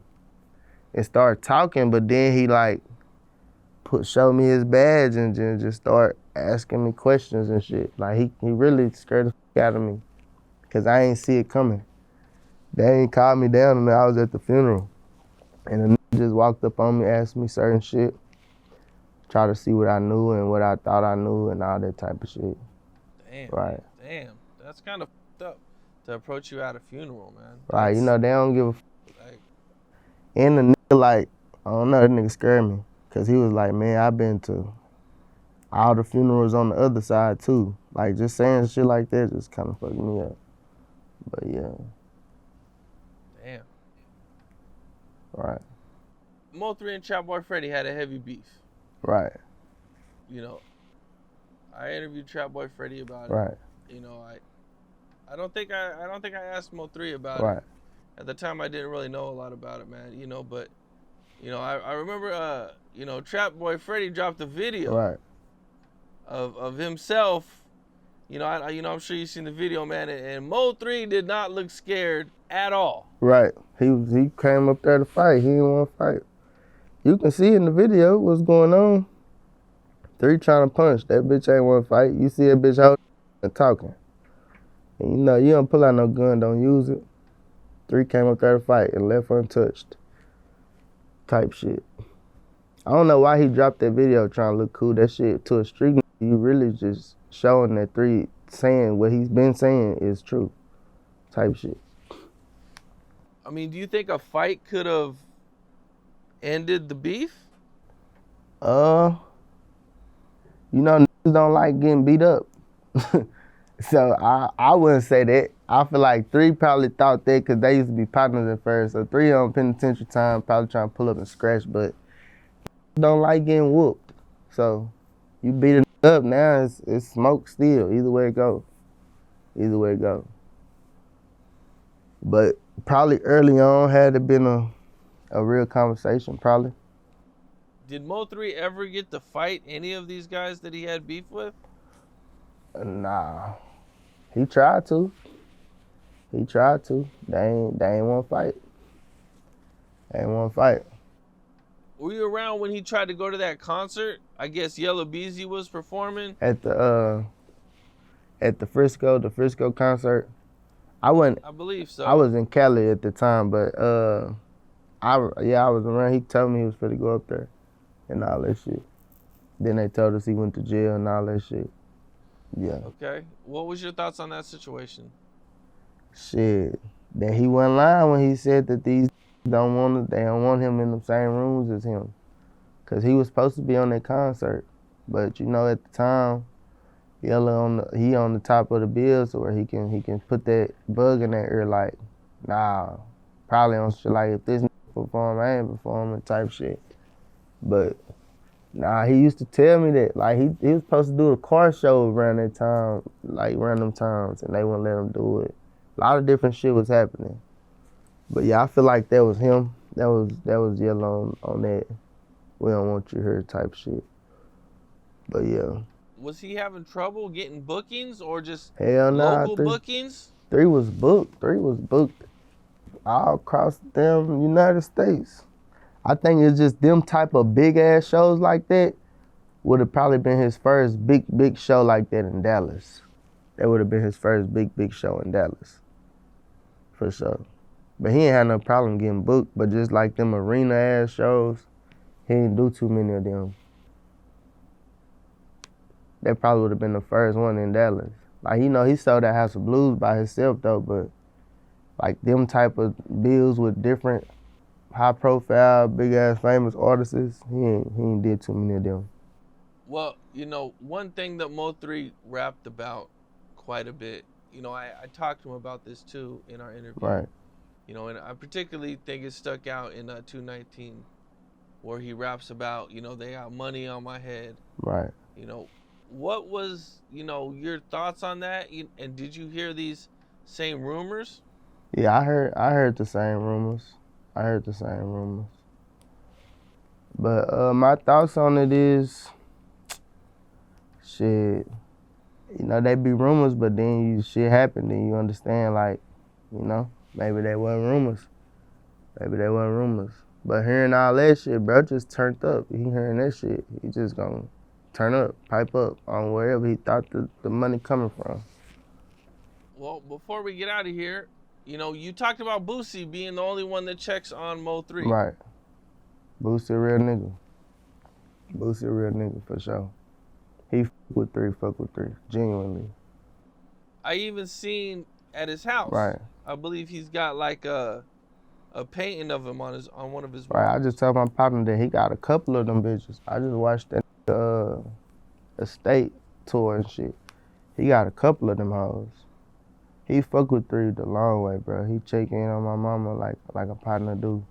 and started talking, but then he like showed me his badge and just start asking me questions and shit. Like he really scared the fuck out of me because I ain't see it coming. They ain't called me down and I was at the funeral. And the nigga just walked up on me, asked me certain shit, try to see what I knew and what I thought I knew and all that type of shit. Damn. Right. Damn. That's kind of fucked up to approach you at a funeral, man. Right, you know, they don't give a fuck. Like, And the nigga, like, I don't know, that nigga scared me. Cause he was like, man, I've been to all the funerals on the other side too. Like, just saying shit like that just kind of fucked me up. But yeah. damn. Right. Mo3 and Trap Boy Freddy had a heavy beef. Right. You know, I interviewed Trap Boy Freddy about Right. it. You know, I don't think I asked Mo3 about Right. it. At the time, I didn't really know a lot about it, man. You know, but you know, I remember, you know, Trap Boy Freddy dropped a video Right. of himself. You know, I'm sure you've seen the video, man. And Mo3 did not look scared at all. Right. He came up there to fight. He didn't want to fight. You can see in the video what's going on. 3 trying to punch. That bitch ain't want to fight. You see a bitch holding and talking. And you know, you don't pull out no gun, don't use it. 3 came up there to fight and left untouched. Type shit. I don't know why he dropped that video trying to look cool. That shit to a street, you really just showing that 3 saying what he's been saying is true. Type shit. I mean, do you think a fight could have ended the beef? You know, niggas don't like getting beat up. So I wouldn't say that. I feel like 3 probably thought that because they used to be partners at first. So 3 on penitentiary time probably trying to pull up and scratch, but don't like getting whooped. So you beat it up now, it's smoke still. Either way it go. Either way it go. But probably early on had it been a real conversation, probably. Did Mo3 ever get to fight any of these guys that he had beef with? Nah. He tried to. They ain't want to fight. They ain't want to fight. Were you around when he tried to go to that concert? I guess Yella Beezy was performing. At the Frisco concert. I believe so. I was in Cali at the time, but I was around. He told me he was finna go up there and all that shit. Then they told us he went to jail and all that shit. Yeah. Okay. What was your thoughts on that situation? Shit. That he wasn't lying when he said that they don't want him in the same rooms as him. Cause he was supposed to be on that concert. But you know, at the time, Yella on the top of the bill, so where he can put that bug in that ear like, nah, probably on shit like if this perform, I ain't performing type shit. But nah, he used to tell me that like he was supposed to do a car show around that time, like random times, and they wouldn't let him do it. A lot of different shit was happening. But yeah, I feel like that was him. That was Yella on that we don't want you here type shit. But yeah. Was he having trouble getting bookings or just Hell nah, local bookings? 3 was booked. 3 was booked all across the damn United States. I think it's just them type of big ass shows like that would have probably been his first big show like that in Dallas. That would have been his first big show in Dallas. For sure. But he ain't had no problem getting booked, but just like them arena ass shows, he didn't do too many of them. that probably would have been the first one in Dallas. Like, you know, he sold that House of Blues by himself though, but like them type of bills with different high profile, big ass famous artists, he ain't did too many of them. Well, you know, one thing that Mo3 rapped about quite a bit, you know, I talked to him about this too in our interview. Right. You know, and I particularly think it stuck out in 219, where he raps about, you know, they got money on my head. Right. You know, what was, you know, your thoughts on that? And did you hear these same rumors? Yeah, I heard the same rumors. But my thoughts on it is, shit, you know, they be rumors, but then shit happen, then you understand, like, you know, maybe they wasn't rumors. But hearing all that shit, bro, just turned up. He hearing that shit, he just gonna turn up, pipe up on wherever he thought the money coming from. Well, before we get out of here, you know, you talked about Boosie being the only one that checks on Mo3. Right. Boosie a real nigga for sure. He fuck with three, genuinely. I even seen at his house. Right. I believe he's got like a painting of him on one of his walls. Right. I just told my partner that he got a couple of them bitches. I just watched that estate tour and shit. He got a couple of them hoes. He fuck with three the long way, bro. He check in on my mama like a partner do.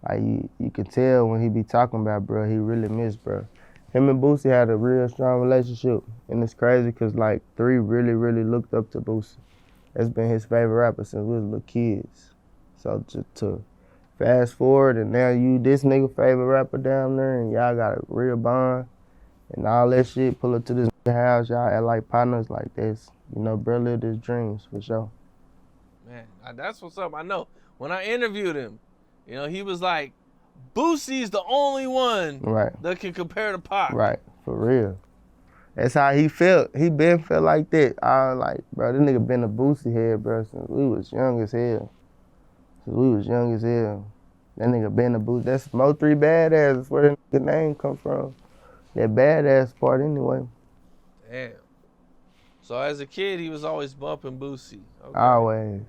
Like you can tell when he be talking about, bro, he really miss, bro. Him and Boosie had a real strong relationship, and it's crazy because like three really looked up to Boosie. That's been his favorite rapper since we was little kids. So to fast forward and now you this nigga favorite rapper down there and y'all got a real bond and all that shit, pull up to this house, y'all act like partners like this. You know, bro lived his dreams for sure. Man, that's what's up. I know when I interviewed him, you know, he was like, Boosie's the only one that can compare to Pac. Right, for real. That's how he felt. He been felt like that. I was like, bro, this nigga been a Boosie head, bro, since we was young as hell. That nigga been a Boosie. That's Mo3 badass. That's where the name come from. That badass part anyway. Damn. So as a kid, he was always bumping Boosie. Okay. Always.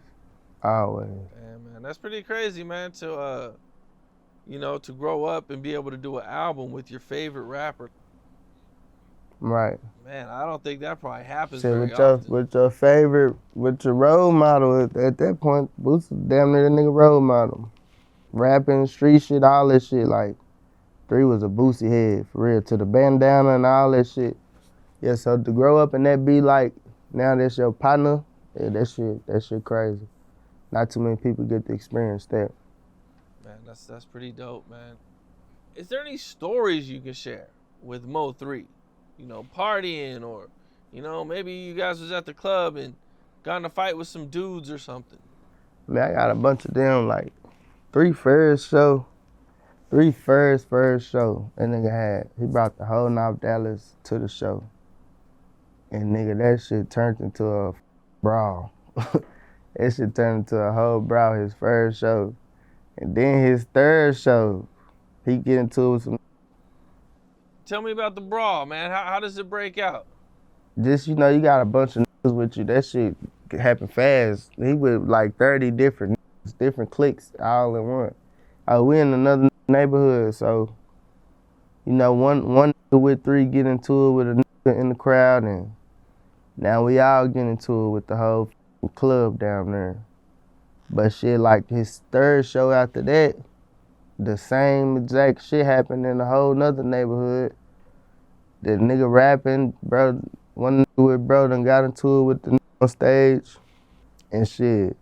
Damn, man, that's pretty crazy, man. To you know, to grow up and be able to do an album with your favorite rapper. Right. Man, I don't think that probably happens See, very often. With your role model at that point, Boosie damn near the nigga role model. Rapping, street shit, all that shit. Like, three was a Boosie head, for real. To the bandana and all that shit. Yeah, so to grow up and that be like, now that's your partner, yeah, that shit crazy. Not too many people get to experience that. Man, that's pretty dope, man. Is there any stories you can share with Mo3? You know, partying or, you know, maybe you guys was at the club and got in a fight with some dudes or something. Man, I got a bunch of them, like, three first show. That nigga had. He brought the whole North Dallas to the show. And nigga, that shit turned into a brawl. That shit turned into a whole brawl his first show. And then his third show, he get into it with some. Tell me about the brawl, man. How does it break out? Just, you know, you got a bunch of niggas with you. That shit happen fast. He with like 30 different cliques all in one. We in another neighborhood, so, you know, one nigga with three get into it with a nigga in the crowd, and now we all get into it with the whole club down there. But shit, like his third show after that, the same exact shit happened in a whole nother neighborhood. The nigga rapping, bro, one nigga with bro done got into it with the nigga on stage. And shit,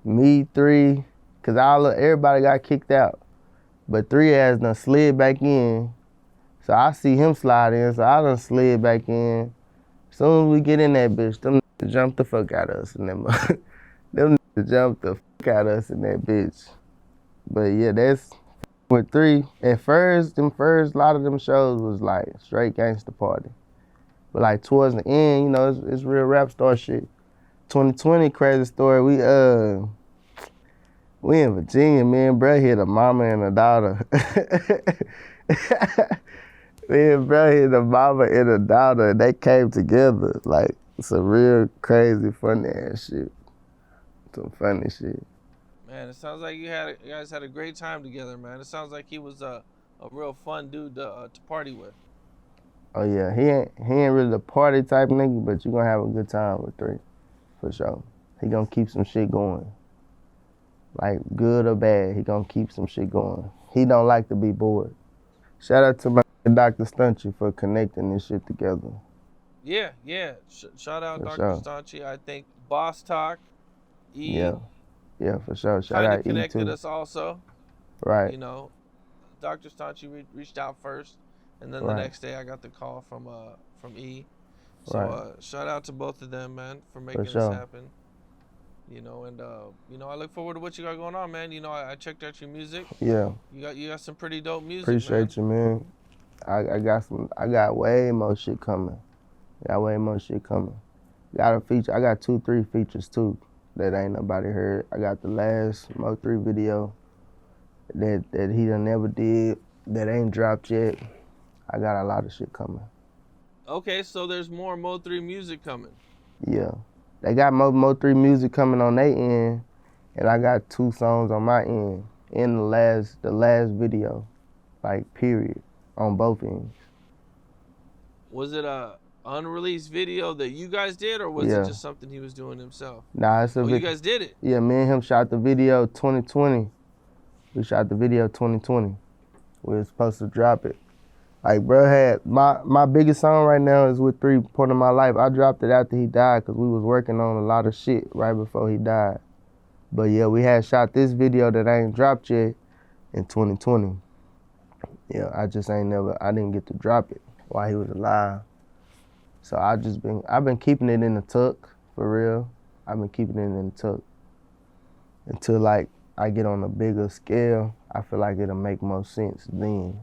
me, three, cause everybody got kicked out. But three has done slid back in. So I see him slide in, so I done slid back in. As soon as we get in that bitch, them niggas jump the fuck out of us in them. Them niggas jump the fuck out of us in that bitch. But yeah, that's with three. At first, a lot of them shows was like straight gangster party. But like towards the end, you know, it's real rap star shit. 2020, crazy story. We in Virginia, man. Bruh hit a mama and a daughter. Me and bro, and the mama and the daughter, they came together. Like, some real crazy, funny ass shit. Some funny shit. Man, it sounds like you guys had a great time together, man. It sounds like he was a real fun dude to party with. Oh yeah, he ain't really the party type nigga, but you gonna have a good time with 3, for sure. He gonna keep some shit going. Like, good or bad, he gonna keep some shit going. He don't like to be bored. Shout out to my Dr. Stunchy for connecting this shit together. Yeah. Shout out For Dr. sure. Stanchy. I think Boss Talk, E, Yeah, for sure. Shout kind of out E connected too. us also. Right, You know, Dr. Stanchy reached out first, and then the right, next day I got the call from E. So right. shout out to both of them, man, for For making this sure. happen. You know, and I look forward to what you got going on, man. You know, I checked out your music. Yeah. You got some pretty dope music, man. Appreciate you, man. I got way more shit coming. Got a feature. I got 2, 3 features too that ain't nobody heard. I got the last Mo3 video that he done never did, that ain't dropped yet. I got a lot of shit coming. Okay, so there's more Mo3 music coming. Yeah. They got Mo3 music coming on their end, and I got 2 songs on my end in the last video, like, period, on both ends. Was it a unreleased video that you guys did, or was it just something he was doing himself? Nah, it's a you guys did it? Yeah, me and him shot the video 2020. We shot the video 2020. We were supposed to drop it. Like, bro had, my biggest song right now is with 3 Point of My Life. I dropped it after he died because we was working on a lot of shit right before he died. But yeah, we had shot this video that ain't dropped yet in 2020. Yeah, I didn't get to drop it while he was alive. So I've been keeping it in the tuck, for real. I've been keeping it in the tuck until, like, I get on a bigger scale. I feel like it'll make more sense then.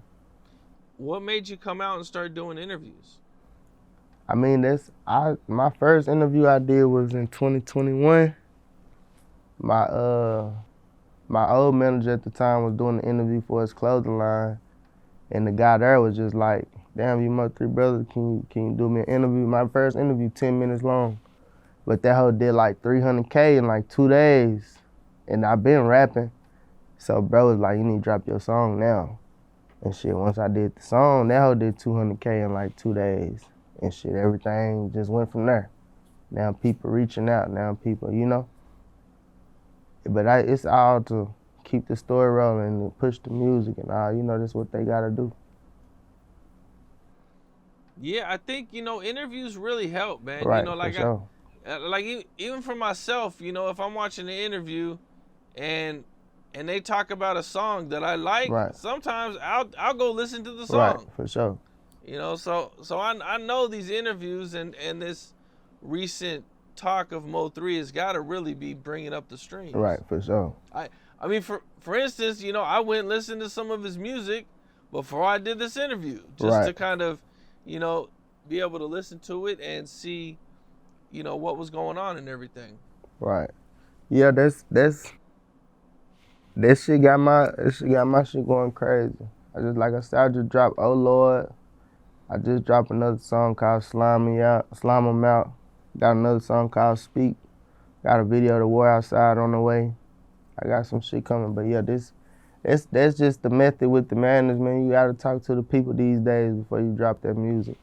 What made you come out and start doing interviews? I mean, my first interview I did was in 2021. My old manager at the time was doing the interview for his clothing line, and the guy there was just like, "Damn, you Mo3 brother, can you do me an interview?" My first interview 10 minutes long, but that hoe did like 300K in like 2 days, and I've been rapping, so bro was like, "You need to drop your song now." And shit, once I did the song, that hoe did 200K in like 2 days. And shit, everything just went from there. Now people reaching out, now people, you know. But it's all to keep the story rolling and push the music and all, you know, that's what they gotta do. Yeah, I think, interviews really help, man. Right, Like for sure. even for myself, if I'm watching an interview and they talk about a song that I like, Right. sometimes I'll go listen to the song. Right, for sure. So I know these interviews and this recent talk of Mo3 has got to really be bringing up the streams. Right, for sure. I mean, for instance, I went and listened to some of his music before I did this interview, just to kind of, be able to listen to it and see, what was going on and everything. Right. Yeah, that shit got my shit going crazy. Like I said, I just dropped Oh Lord. I just dropped another song called Slime 'Em Out. Got another song called Speak. Got a video to War Outside on the way. I got some shit coming, but yeah, that's just the method with the madness, man. You gotta talk to the people these days before you drop that music,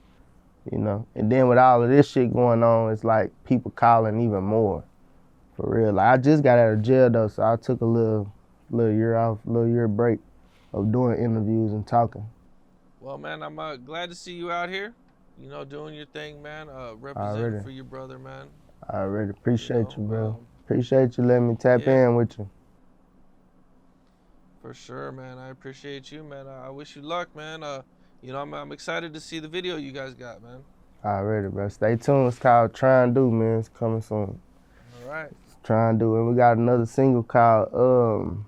And then with all of this shit going on, it's like people calling even more, for real. Like, I just got out of jail though, so I took a little year off, little year break of doing interviews and talking. Well, man, I'm glad to see you out here, doing your thing, man. Representing for your brother, man. I already appreciate you, bro. Appreciate you letting me tap in with you. For sure, man. I appreciate you, man. I wish you luck, man. I'm excited to see the video you guys got, man. Already, bro. Stay tuned. It's called Try and Do, man. It's coming soon. All right. Try and Do. And we got another single called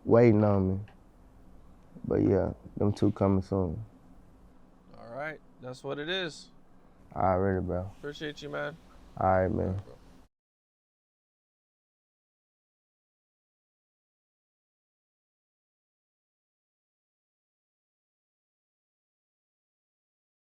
Waiting on Me. But yeah, them 2 coming soon. All right. That's what it is. Already, bro. Appreciate you, man. All right, man. All right, bro.